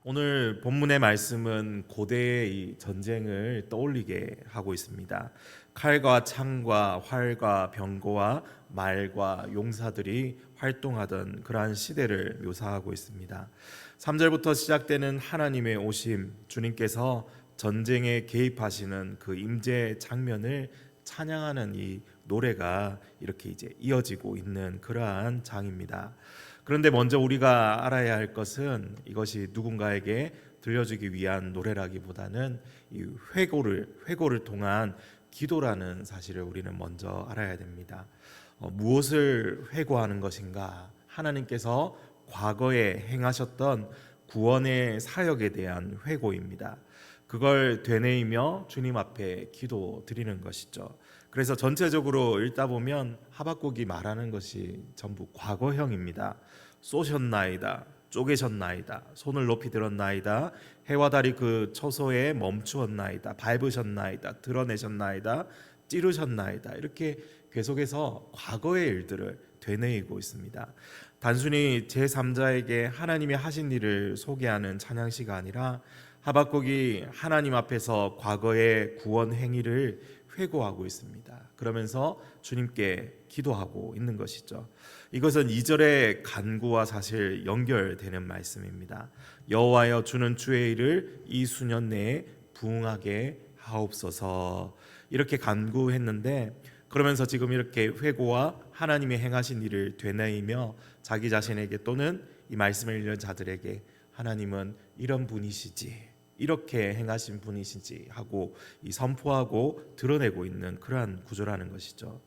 오늘 본문의 말씀은 고대의 이 전쟁을 떠올리게 하고 있습니다. 칼과 창과 활과 병거와 말과 용사들이 활동하던 그러한 시대를 묘사하고 있습니다. 3절부터 시작되는 하나님의 오심, 주님께서 전쟁에 개입하시는 그 임재 장면을 찬양하는 이 노래가 이렇게 이제 이어지고 있는 그러한 장입니다. 그런데 먼저 우리가 알아야 할 것은 이것이 누군가에게 들려주기 위한 노래라기보다는 이 회고를 통한 기도라는 사실을 우리는 먼저 알아야 됩니다. 무엇을 회고하는 것인가? 하나님께서 과거에 행하셨던 구원의 사역에 대한 회고입니다. 그걸 되뇌이며 주님 앞에 기도 드리는 것이죠. 그래서 전체적으로 읽다 보면 하박국이 말하는 것이 전부 과거형입니다. 쏘셨나이다, 쪼개셨나이다, 손을 높이 들었나이다, 해와 달이 그 처소에 멈추었나이다, 밟으셨나이다, 드러내셨나이다, 찌르셨나이다. 이렇게 계속해서 과거의 일들을 되뇌이고 있습니다. 단순히 제3자에게 하나님이 하신 일을 소개하는 찬양시가 아니라 하박국이 하나님 앞에서 과거의 구원 행위를 회고하고 있습니다. 그러면서 주님께 기도하고 있는 것이죠. 이것은 2절의 간구와 사실 연결되는 말씀입니다. 여호와여, 주는 주의 일을 이 수년 내에 부응하게 하옵소서. 이렇게 간구했는데, 그러면서 지금 이렇게 회고와 하나님이 행하신 일을 되뇌이며 자기 자신에게 또는 이 말씀을 읽는 자들에게 하나님은 이런 분이시지, 이렇게 행하신 분이시지 하고 이 선포하고 드러내고 있는 그러한 구조라는 것이죠.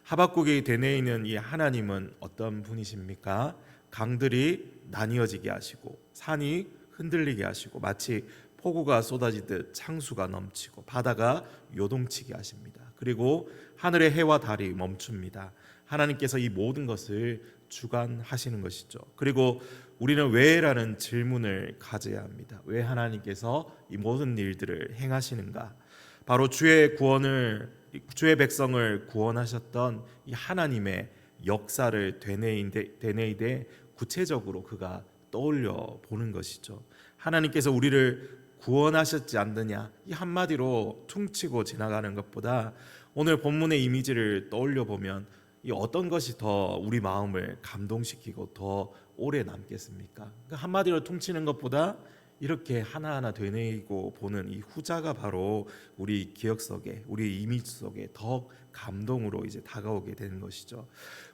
하박국이 되뇌이는 이 하나님은 어떤 분이십니까? 강들이 나뉘어지게 하시고 산이 흔들리게 하시고 마치 폭우가 쏟아지듯 창수가 넘치고 바다가 요동치게 하십니다. 그리고 하늘의 해와 달이 멈춥니다. 하나님께서 이 모든 것을 주관하시는 것이죠. 그리고 우리는 왜라는 질문을 가져야 합니다. 왜 하나님께서 이 모든 일들을 행하시는가? 바로 주의 백성을 구원하셨던 이 하나님의 역사를 되뇌이되 구체적으로 그가 떠올려 보는 것이죠. 하나님께서 우리를 구원하셨지 않느냐, 이 한마디로 퉁치고 지나가는 것보다 오늘 본문의 이미지를 떠올려 보면 이 어떤 것이 더 우리 마음을 감동시키고 더 오래 남겠습니까? 한마디로 퉁치는 것보다 이렇게 하나하나 되뇌이고 보는 이 후자가 바로 우리 기억 속에, 우리 이미지 속에 더 감동으로 이제 다가오게 되는 것이죠.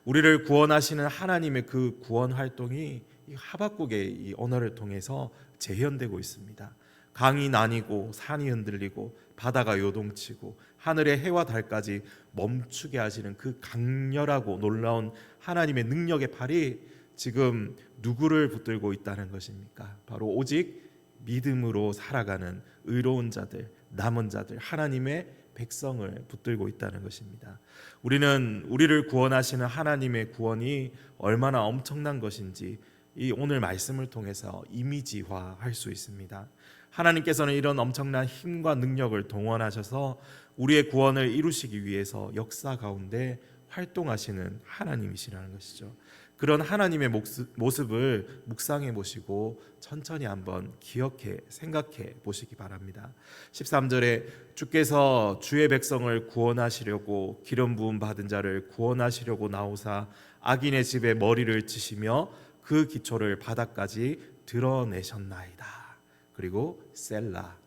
우리를 구원하시는 하나님의 그 구원 활동이 이 하박국의 이 언어를 통해서 재현되고 있습니다. 강이 나뉘고 산이 흔들리고 바다가 요동치고 하늘의 해와 달까지 멈추게 하시는 그 강렬하고 놀라운 하나님의 능력의 팔이 지금 누구를 붙들고 있다는 것입니까? 바로 오직 믿음으로 살아가는 의로운 자들, 남은 자들, 하나님의 백성을 붙들고 있다는 것입니다. 우리는 우리를 구원하시는 하나님의 구원이 얼마나 엄청난 것인지 이 오늘 말씀을 통해서 이미지화할 수 있습니다. 하나님께서는 이런 엄청난 힘과 능력을 동원하셔서 우리의 구원을 이루시기 위해서 역사 가운데 활동하시는 하나님이시라는 것이죠. 그런 하나님의 모습을 묵상해 보시고 천천히 한번 기억해 생각해 보시기 바랍니다. 13절에 주께서 주의 백성을 구원하시려고 기름 부음 받은 자를 구원하시려고 나오사 악인의 집에 머리를 치시며 그 기초를 바닥까지 드러내셨나이다. 그리고 셀라.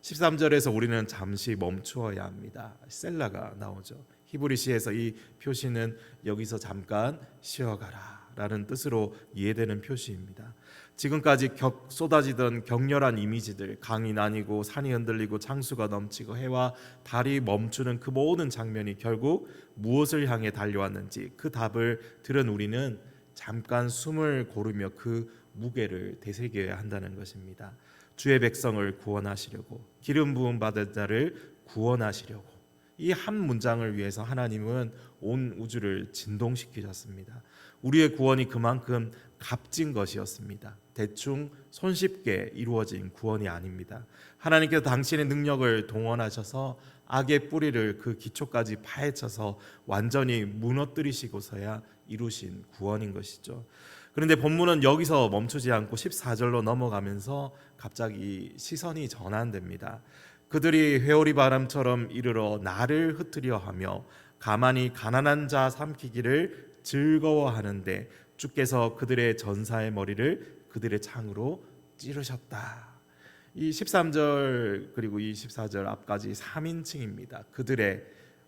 13절에서 우리는 잠시 멈추어야 합니다. 셀라가 나오죠. 히브리시에서 이 표시는 여기서 잠깐 쉬어가라 라는 뜻으로 이해되는 표시입니다. 지금까지 쏟아지던 격렬한 이미지들, 강이 나뉘고 산이 흔들리고 창수가 넘치고 해와 달이 멈추는 그 모든 장면이 결국 무엇을 향해 달려왔는지 그 답을 들은 우리는 잠깐 숨을 고르며 그 무게를 되새겨야 한다는 것입니다. 주의 백성을 구원하시려고, 기름 부음 받은 자를 구원하시려고, 이 한 문장을 위해서 하나님은 온 우주를 진동시키셨습니다. 우리의 구원이 그만큼 값진 것이었습니다. 대충 손쉽게 이루어진 구원이 아닙니다. 하나님께서 당신의 능력을 동원하셔서 악의 뿌리를 그 기초까지 파헤쳐서 완전히 무너뜨리시고서야 이루신 구원인 것이죠. 그런데 본문은 여기서 멈추지 않고 14절로 넘어가면서 갑자기 시선이 전환됩니다. 그들이 회오리 바람처럼 이르러 나를 흩으려 하며 가만히 가난한 자 삼키기를 즐거워하는데 주께서 그들의 전사의 머리를 그들의 창으로 찌르셨다. 이 13절 그리고 이 14절 앞까지 3인칭입니다. 그들의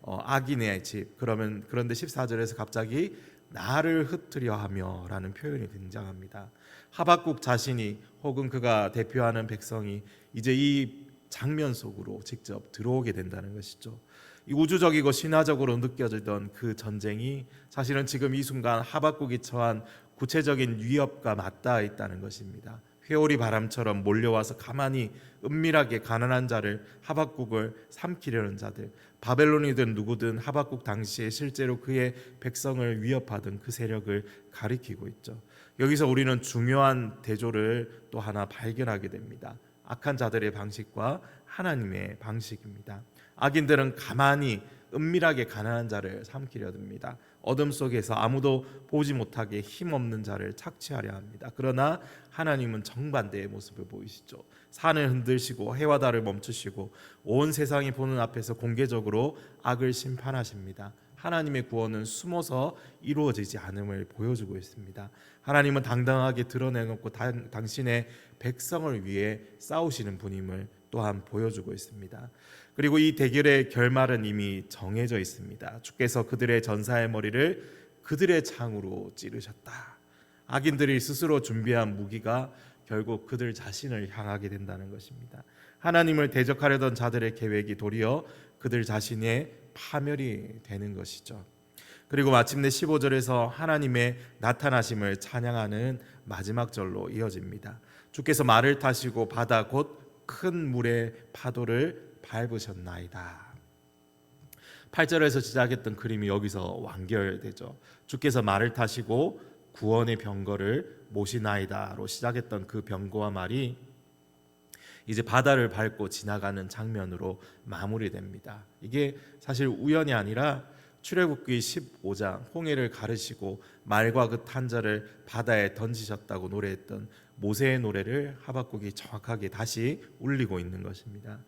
악인의 집. 그런데 14절에서 갑자기 나를 흩으려 하며라는 표현이 등장합니다. 하박국 자신이 혹은 그가 대표하는 백성이 이제 이 장면 속으로 직접 들어오게 된다는 것이죠. 이 우주적이고 신화적으로 느껴지던 그 전쟁이 사실은 지금 이 순간 하박국이 처한 구체적인 위협과 맞닿아 있다는 것입니다. 회오리 바람처럼 몰려와서 가만히 은밀하게 가난한 자를, 하박국을 삼키려는 자들, 바벨론이든 누구든 하박국 당시에 실제로 그의 백성을 위협하던 그 세력을 가리키고 있죠. 여기서 우리는 중요한 대조를 또 하나 발견하게 됩니다. 악한 자들의 방식과 하나님의 방식입니다. 악인들은 가만히 은밀하게 가난한 자를 삼키려 듭니다. 어둠 속에서 아무도 보지 못하게 힘없는 자를 착취하려 합니다. 그러나 하나님은 정반대의 모습을 보이시죠. 산을 흔드시고 해와 달을 멈추시고 온 세상이 보는 앞에서 공개적으로 악을 심판하십니다. 하나님의 구원은 숨어서 이루어지지 않음을 보여주고 있습니다. 하나님은 당당하게 드러내놓고 당신의 백성을 위해 싸우시는 분임을 또한 보여주고 있습니다. 그리고 이 대결의 결말은 이미 정해져 있습니다. 주께서 그들의 전사의 머리를 그들의 창으로 찌르셨다. 악인들이 스스로 준비한 무기가 결국 그들 자신을 향하게 된다는 것입니다. 하나님을 대적하려던 자들의 계획이 도리어 그들 자신의 파멸이 되는 것이죠. 그리고 마침내 15절에서 하나님의 나타나심을 찬양하는 마지막 절로 이어집니다. 주께서 말을 타시고 바다 곧 큰 물의 파도를 밟으셨나이다. 8절에서 시작했던 그림이 여기서 완결되죠. 주께서 말을 타시고 구원의 병거를 모시나이다로 시작했던 그 병거와 말이 이제 바다를 밟고 지나가는 장면으로 마무리됩니다. 이게 사실 우연이 아니라 출애굽기 15장 홍해를 가르시고 말과 그 탄자를 바다에 던지셨다고 노래했던 모세의 노래를 하박국이 정확하게 다시 울리고 있는 것입니다.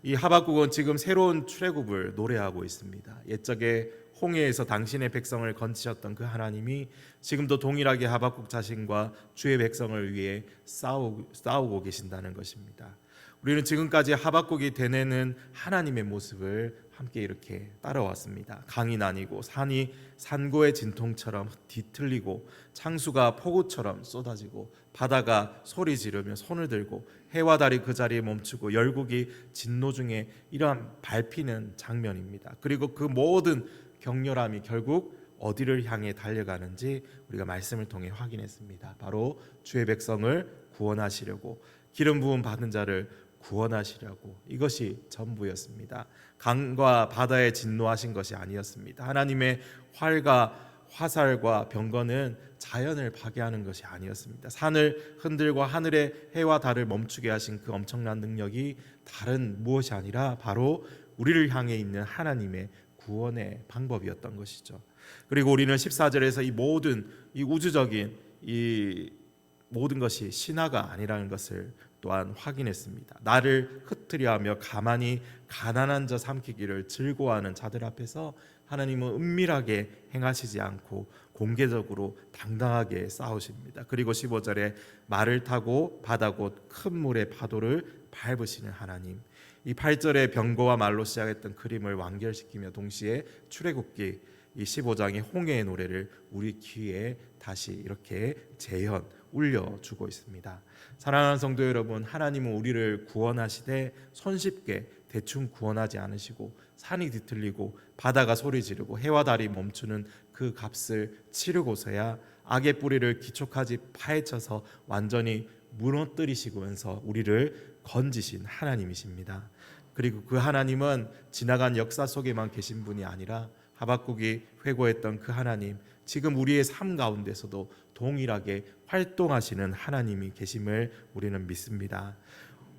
이 하박국은 지금 새로운 출애굽을 노래하고 있습니다. 옛적에 홍해에서 당신의 백성을 건지셨던 그 하나님이 지금도 동일하게 하박국 자신과 주의 백성을 위해 싸우고 계신다는 것입니다. 우리는 지금까지 하박국이 되뇌는 하나님의 모습을 함께 이렇게 따라왔습니다. 강이 나뉘고 산이 산고의 진통처럼 뒤틀리고 창수가 폭우처럼 쏟아지고 바다가 소리 지르며 손을 들고 해와 달이 그 자리에 멈추고 열국이 진노 중에 이러한 밟히는 장면입니다. 그리고 그 모든 격렬함이 결국 어디를 향해 달려가는지 우리가 말씀을 통해 확인했습니다. 바로 주의 백성을 구원하시려고, 기름 부음 받은 자를 구원하시려고, 이것이 전부였습니다. 강과 바다에 진노하신 것이 아니었습니다. 하나님의 활과 화살과 병거는 자연을 파괴하는 것이 아니었습니다. 산을 흔들고 하늘의 해와 달을 멈추게 하신 그 엄청난 능력이 다른 무엇이 아니라 바로 우리를 향해 있는 하나님의 구원의 방법이었던 것이죠. 그리고 우리는 14절에서 이 모든 이 우주적인 이 모든 것이 신화가 아니라는 것을 또한 확인했습니다. 나를 흩으려 하며 가만히 가난한 자 삼키기를 즐거워하는 자들 앞에서 하나님은 은밀하게 행하시지 않고 공개적으로 당당하게 싸우십니다. 그리고 15절에 말을 타고 바다 곧 큰 물의 파도를 밟으시는 하나님. 이 8절의 병거와 말로 시작했던 그림을 완결시키며 동시에 출애굽기 이 15장의 홍해의 노래를 우리 귀에 다시 이렇게 재현 울려주고 있습니다. 사랑하는 성도 여러분, 하나님은 우리를 구원하시되 손쉽게 대충 구원하지 않으시고 산이 뒤틀리고 바다가 소리 지르고 해와 달이 멈추는 그 값을 치르고서야 악의 뿌리를 기초까지 파헤쳐서 완전히 무너뜨리시면서 우리를 건지신 하나님이십니다. 그리고 그 하나님은 지나간 역사 속에만 계신 분이 아니라 하박국이 회고했던 그 하나님, 지금 우리의 삶 가운데서도 동일하게 활동하시는 하나님이 계심을 우리는 믿습니다.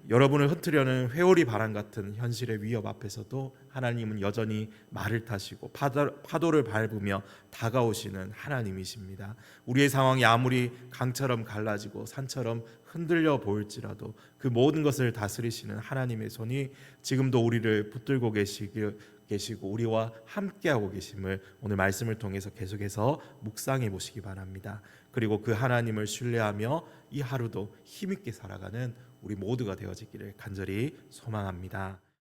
여러분을 흩트려는 회오리 바람 같은 현실의 위협 앞에서도 하나님은 여전히 말을 타시고 파도를 밟으며 다가오시는 하나님이십니다. 우리의 상황이 아무리 강처럼 갈라지고 산처럼 흔들려 보일지라도 그 모든 것을 다스리시는 하나님의 손이 지금도 우리를 붙들고 계시고 우리와 함께하고 계심을 오늘 말씀을 통해서 계속해서 묵상해 보시기 바랍니다. 그리고 그 하나님을 신뢰하며 이 하루도 힘있게 살아가는 우리 모두가 되어지기를 간절히 소망합니다.